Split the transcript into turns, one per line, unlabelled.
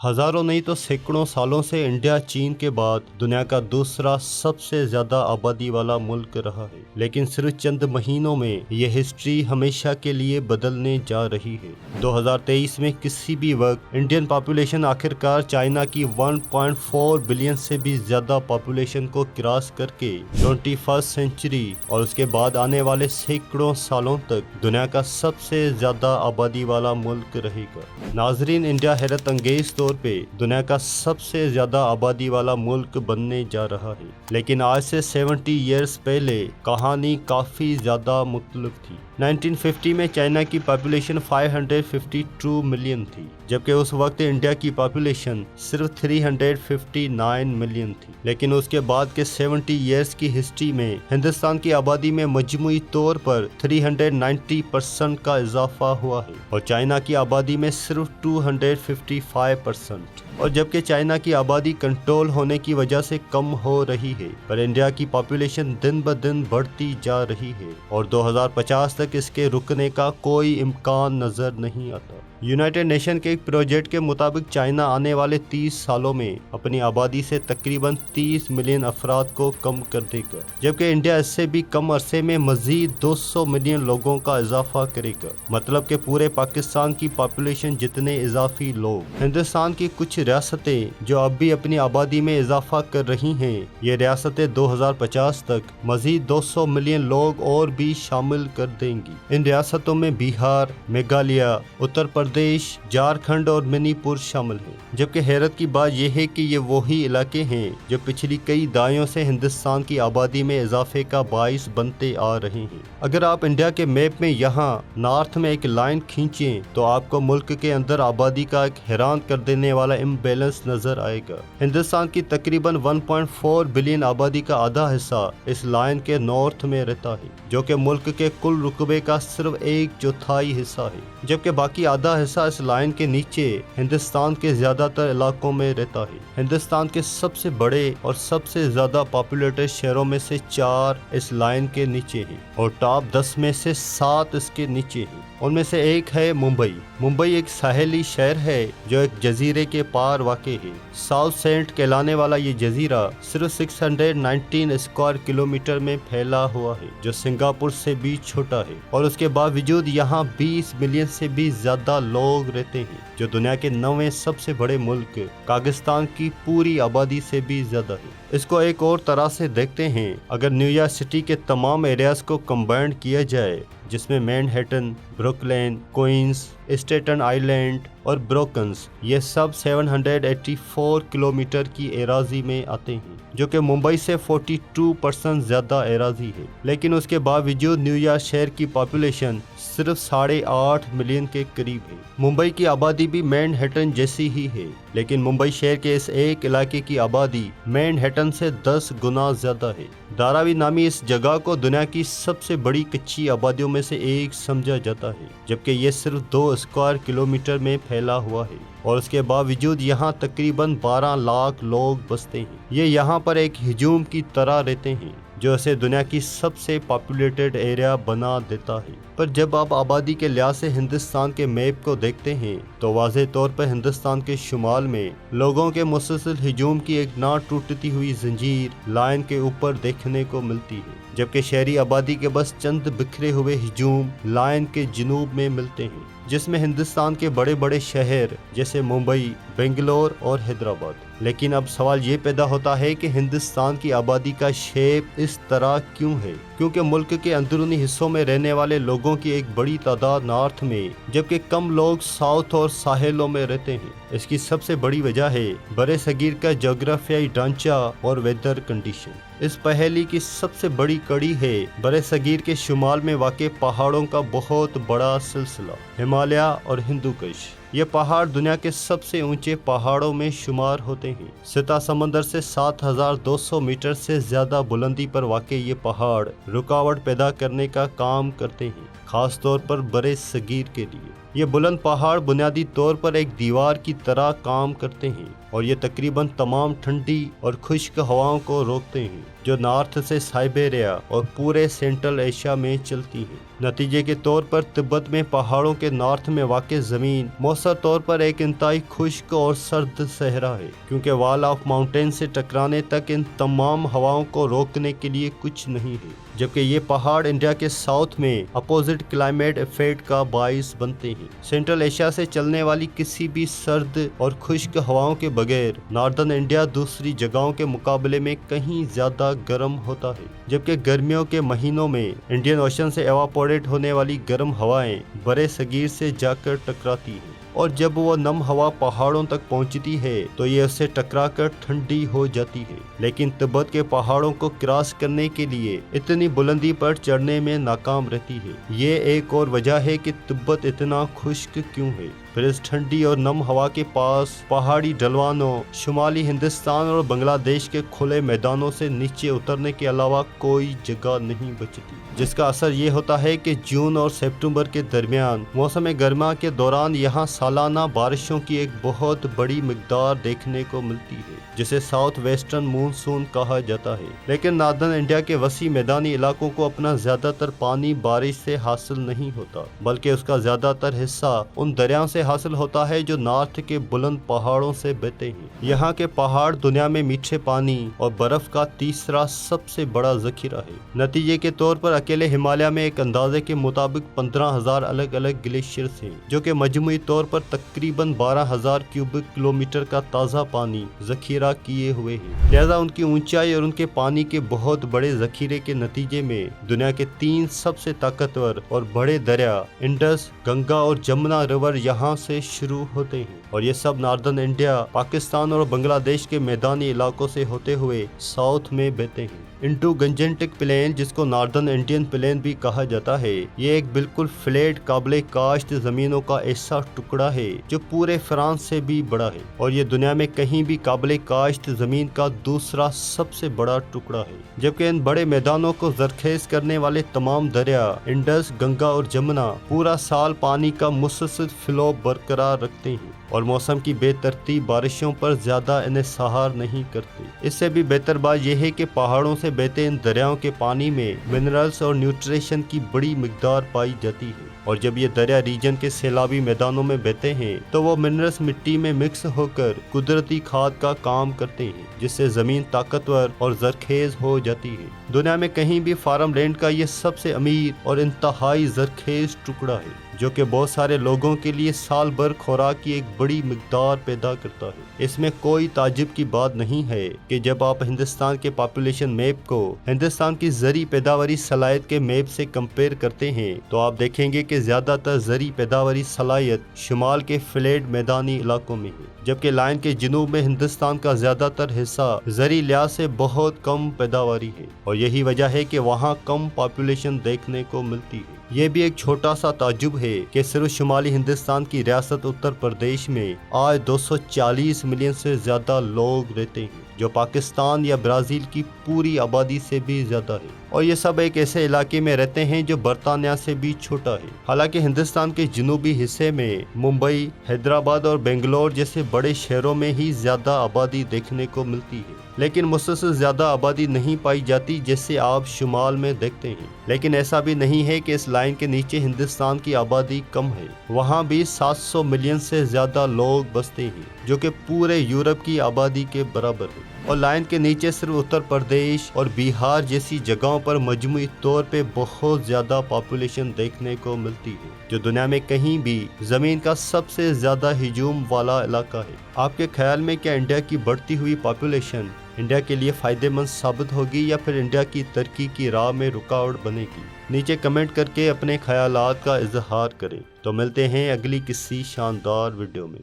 हजारों नहीं तो सैकड़ों सालों से इंडिया चीन के बाद दुनिया का दूसरा सबसे ज्यादा आबादी वाला मुल्क रहा है, लेकिन सिर्फ चंद महीनों में यह हिस्ट्री हमेशा के लिए बदलने जा रही है। 2023 में किसी भी वक्त इंडियन पॉपुलेशन आखिरकार चाइना की 1.4 बिलियन से भी ज्यादा पॉपुलेशन को क्रॉस करके 21st सेंचुरी और उसके बाद आने वाले सैकड़ों सालों तक दुनिया का सबसे ज्यादा आबादी वाला मुल्क रहेगा। नाजरीन, इंडिया हैरत अंगेज तौर पे दुनिया का सबसे ज्यादा आबादी वाला मुल्क बनने जा रहा है, लेकिन आज से 70 इयर्स पहले कहानी काफी ज्यादा मुख्तलिफ थी। 1950 में चाइना की पॉपुलेशन 552 मिलियन थी, जबकि उस वक्त इंडिया की पॉपुलेशन सिर्फ 359 मिलियन थी। लेकिन उसके बाद के 70 इयर्स की हिस्ट्री में हिंदुस्तान की आबादी में मजमूई तौर पर 390% का इजाफा हुआ है और चाइना की आबादी में सिर्फ 255%। और जबकि चाइना की आबादी कंट्रोल होने की वजह से कम हो रही है, पर इंडिया की पॉपुलेशन दिन ब दिन बढ़ती जा रही है और 2050 तक इसके रुकने का कोई इम्कान नजर नहीं आता। यूनाइटेड नेशन के एक प्रोजेक्ट के मुताबिक चाइना आने वाले 30 सालों में अपनी आबादी से तकरीबन 30 मिलियन अफराद को कम कर देगा, जबकि इंडिया इससे भी कम अरसे में मजीद 200 मिलियन लोगों का इजाफा करेगा। मतलब कि पूरे पाकिस्तान की पॉपुलेशन जितने इजाफी लोग। हिंदुस्तान की कुछ रियासतें जो अब भी अपनी आबादी में इजाफा कर रही हैं, ये रियासतें 2050 तक मजीद 200 मिलियन लोग और भी शामिल कर देंगी। इन रियासतों में बिहार, मेघालय, उत्तर प्रदेश, झारखंड और मणिपुर शामिल हैं। जबकि हैरत की बात यह है कि ये वही इलाके हैं जो पिछली कई दहाइयों से हिंदुस्तान की आबादी में इजाफे का बाइस बनते आ रहे हैं। अगर आप इंडिया के मैप में यहाँ नॉर्थ में एक लाइन खींचें तो आपको मुल्क के अंदर आबादी का एक हैरान कर देने वाला इम्बैलेंस नजर आएगा। हिंदुस्तान की तकरीबन 1.4 बिलियन आबादी का आधा हिस्सा इस लाइन के नॉर्थ में रहता है, जो कि मुल्क के कुल रुकबे का सिर्फ 1/4 हिस्सा है, जबकि बाकी आधा हिस्सा इस लाइन के नीचे हिंदुस्तान के ज्यादातर इलाकों में रहता है। हिंदुस्तान के सबसे बड़े और सबसे ज्यादा पॉपुलेटेड शहरों में से 4 इस लाइन के नीचे हैं और टॉप 10 में से 7 इसके नीचे हैं। उनमें से एक है मुंबई। मुंबई एक साहेली शहर है जो एक जजीरे के पार वाक़ है। साउथ सेंट कहलाने वाला ये जजीरा सिर्फ 619 स्क्वायर किलोमीटर में फैला हुआ है, जो सिंगापुर से भी छोटा है, और उसके बावजूद यहाँ 20 मिलियन से भी ज्यादा लोग रहते हैं, जो दुनिया के 9वें सबसे बड़े मुल्क पाकिस्तान की पूरी आबादी से भी ज्यादा है। इसको एक और तरह से देखते हैं, अगर न्यूयॉर्क सिटी के तमाम एरियाज को कंबाइंड किया जाए, जिसमें Manhattan, Brooklyn, Queens, Staten Island और ब्रोकन्स, ये सब 784 किलोमीटर की एराजी में आते हैं, जो कि मुंबई से 42% ज्यादा एराजी है। लेकिन उसके बावजूद न्यूयॉर्क शहर की पॉपुलेशन सिर्फ 8.5 मिलियन के करीब है। मुंबई की आबादी भी मैनहट्टन जैसी ही है, लेकिन मुंबई शहर के इस एक इलाके की आबादी मैनहट्टन से 10 गुना ज्यादा है। धारावी नामी इस जगह को दुनिया की सबसे बड़ी कच्ची आबादियों में से एक समझा जाता है, जबकि ये सिर्फ 2 स्क्वायर किलोमीटर में फैला हुआ है और उसके बावजूद यहाँ तकरीबन 12 लाख लोग बसते हैं। ये यहाँ पर एक हिजूम की तरह रहते हैं, जो इसे दुनिया की सबसे पॉपुलेटेड एरिया बना देता है। पर जब आप आबादी के लिहाज से हिंदुस्तान के मैप को देखते हैं तो वाज़ेह तौर पर हिंदुस्तान के शुमाल में लोगों के मुसलसल हिजूम की एक ना टूटती हुई जंजीर लाइन के ऊपर देखने को मिलती है, जबकि शहरी आबादी के बस चंद बिखरे हुए हिजूम लाइन के जनूब में मिलते हैं, जिसमें हिंदुस्तान के बड़े बड़े शहर जैसे मुंबई, बेंगलोर और हैदराबाद। लेकिन अब सवाल ये पैदा होता है कि हिंदुस्तान की आबादी का शेप इस तरह क्यों है? क्योंकि मुल्क के अंदरूनी हिस्सों में रहने वाले लोगों की एक बड़ी तादाद नॉर्थ में, जबकि कम लोग साउथ और साहेलों में रहते हैं। इसकी सबसे बड़ी वजह है बड़े सगीर का जोग्राफियाई ढांचा और वेदर कंडीशन। इस पहेली की सबसे बड़ी कड़ी है बड़े सगीर के शुमाल में वाक़ पहाड़ों का बहुत बड़ा सिलसिला, हिमालय और हिंदू कुश। ये पहाड़ दुनिया के सबसे ऊंचे पहाड़ों में शुमार होते हैं। सतह समंदर से 7200 मीटर से ज्यादा बुलंदी पर वाक़ ये पहाड़ रुकावट पैदा करने का काम करते हैं, खास तौर पर बड़े सगीर के लिए। ये बुलंद पहाड़ बुनियादी तौर पर एक दीवार की तरह काम करते हैं और ये तकरीबन तमाम ठंडी और खुश्क हवाओं को रोकते हैं। जो नॉर्थ से साइबेरिया और पूरे सेंट्रल एशिया में चलती है। नतीजे के तौर पर तिब्बत में पहाड़ों के नॉर्थ में वाक़ ज़मीन मौसर तौर पर एक इंतहाई खुश्क और सर्द सहरा है, क्योंकि वॉल ऑफ माउंटेन से टकराने तक इन तमाम हवाओं को रोकने के लिए कुछ नहीं है, जबकि ये पहाड़ इंडिया के साउथ में अपोजिट क्लाइमेट इफेक्ट का बाइस बनते हैं। सेंट्रल एशिया से चलने वाली किसी भी सर्द और खुश्क हवाओं के बगैर नॉर्दर्न इंडिया दूसरी जगहों के मुकाबले में कहीं ज़्यादा गर्म होता है, जबकि गर्मियों के महीनों में इंडियन ओशन से एवापोरेट होने वाली गर्म हवाएं बड़े सगीर से जाकर टकराती हैं, और जब वो नम हवा पहाड़ों तक पहुंचती है तो ये उससे टकराकर ठंडी हो जाती है। लेकिन तिब्बत के पहाड़ों को क्रॉस करने के लिए इतनी बुलंदी पर चढ़ने में नाकाम रहती है। ये एक और वजह है कि तिब्बत इतना खुश्क क्यों है। फिर इस ठंडी और नम हवा के पास पहाड़ी ढलवानों, शुमाली हिंदुस्तान और बांग्लादेश के खुले मैदानों से नीचे उतरने के अलावा कोई जगह नहीं बचती, जिसका असर ये होता है कि जून और सितंबर के दरमियान मौसम गर्मा के दौरान यहाँ सालाना बारिशों की एक बहुत बड़ी मिकदार देखने को मिलती है, जिसे साउथ वेस्टर्न मानसून कहा जाता है। लेकिन नॉर्दर्न इंडिया के वसी मैदानी इलाकों को अपना ज्यादातर पानी बारिश से हासिल नहीं होता, बल्कि उसका ज्यादातर हिस्सा उन दरियाओं से हासिल होता है जो नॉर्थ के बुलंद पहाड़ों से बहते हैं। यहाँ के पहाड़ दुनिया में मीठे पानी और बर्फ का तीसरा सबसे बड़ा जखीरा है। नतीजे के तौर पर अकेले हिमालय में एक अंदाजे के मुताबिक 15,000 अलग अलग ग्लेशियर्स हैं, जो कि मजमूई तौर पर तकरीबन 12,000 क्यूबिक किलोमीटर का ताज़ा पानी जखीरा किए हुए हैं। लिहाजा उनकी ऊंचाई और उनके पानी के बहुत बड़े जखीरे के नतीजे में दुनिया के 3 सबसे ताकतवर और बड़े दरिया इंडस, गंगा और जमुना रिवर यहाँ से शुरू होते हैं, और ये सब नॉर्दर्न इंडिया, पाकिस्तान और बांग्लादेश के मैदानी इलाकों से होते हुए साउथ में बहते हैं। इंडो गंजेटिक प्लेन, जिसको नॉर्दर्न इंडियन प्लेन भी कहा जाता है, ये एक बिल्कुल फ्लैट काबिले काश्त जमीनों का ऐसा टुकड़ा है जो पूरे फ्रांस से भी बड़ा है, और ये दुनिया में कहीं भी काबिले काश्त जमीन का दूसरा सबसे बड़ा टुकड़ा है। जबकि इन बड़े मैदानों को जरखेज करने वाले तमाम दरिया इंडस, गंगा और जमुना पूरा साल पानी का मुसलसल फ्लो बरकरार रखते हैं और मौसम की बेतरतीब बारिशों पर ज्यादा इन्हिसार नहीं करते। इससे भी बेहतर बात यह है कि पहाड़ों से बहते इन दरियाओं के पानी में मिनरल्स और न्यूट्रिशन की बड़ी मिकदार पाई जाती है, और जब ये दरिया रीजन के सैलाबी मैदानों में बहते हैं तो वो मिनरल्स मिट्टी में मिक्स होकर कुदरती खाद का काम करते हैं, जिससे जमीन ताकतवर और जरखेज हो जाती है। दुनिया में कहीं भी फार्म लैंड का ये सबसे अमीर और इंतहाई जरखेज टुकड़ा है, जो कि बहुत सारे लोगों के लिए साल भर खुराक की एक बड़ी मिकदार पैदा करता है। इसमें कोई ताज्जुब की बात नहीं है कि जब आप हिंदुस्तान के पॉपुलेशन मैप को हिंदुस्तान की जरी पैदावारी सलाहियत के मैप से कंपेयर करते हैं तो आप देखेंगे कि ज्यादातर जरी पैदावारी सलाहियत शुमाल के फ्लैट मैदानी इलाकों में है, जबकि लाइन के जनूब में हिंदुस्तान का ज्यादातर हिस्सा जरी लिहाज से बहुत कम पैदावारी है, और यही वजह है कि वहाँ कम पॉपुलेशन देखने को मिलती है। ये भी एक छोटा सा ताज्जुब है कि सिर्फ शुमाली हिंदुस्तान की रियासत उत्तर प्रदेश में आज 240 मिलियन से ज्यादा लोग रहते हैं, जो पाकिस्तान या ब्राजील की पूरी आबादी से भी ज्यादा है, और ये सब एक ऐसे इलाके में रहते हैं जो बर्तानिया से भी छोटा है। हालांकि हिंदुस्तान के जनूबी हिस्से में मुंबई, हैदराबाद और बेंगलोर जैसे बड़े शहरों में ही ज्यादा आबादी देखने को मिलती है, लेकिन मुझसे ज्यादा आबादी नहीं पाई जाती जैसे आप शुमाल में देखते हैं। लेकिन ऐसा भी नहीं है कि इस लाइन के नीचे हिंदुस्तान की आबादी कम है, वहाँ भी 700 मिलियन से ज्यादा लोग बसते हैं, जो कि पूरे यूरोप की आबादी के बराबर है। और लाइन के नीचे सिर्फ उत्तर प्रदेश और बिहार जैसी जगहों पर मजमूई तौर पे बहुत ज्यादा पॉपुलेशन देखने को मिलती है, जो दुनिया में कहीं भी जमीन का सबसे ज्यादा हिजूम वाला इलाका है। आपके ख्याल में क्या इंडिया की बढ़ती हुई पॉपुलेशन इंडिया के लिए फायदेमंद साबित होगी या फिर इंडिया की तरक्की की राह में रुकावट बनेगी? नीचे कमेंट करके अपने ख्यालात का इजहार करें। तो मिलते हैं अगली किसी शानदार वीडियो में।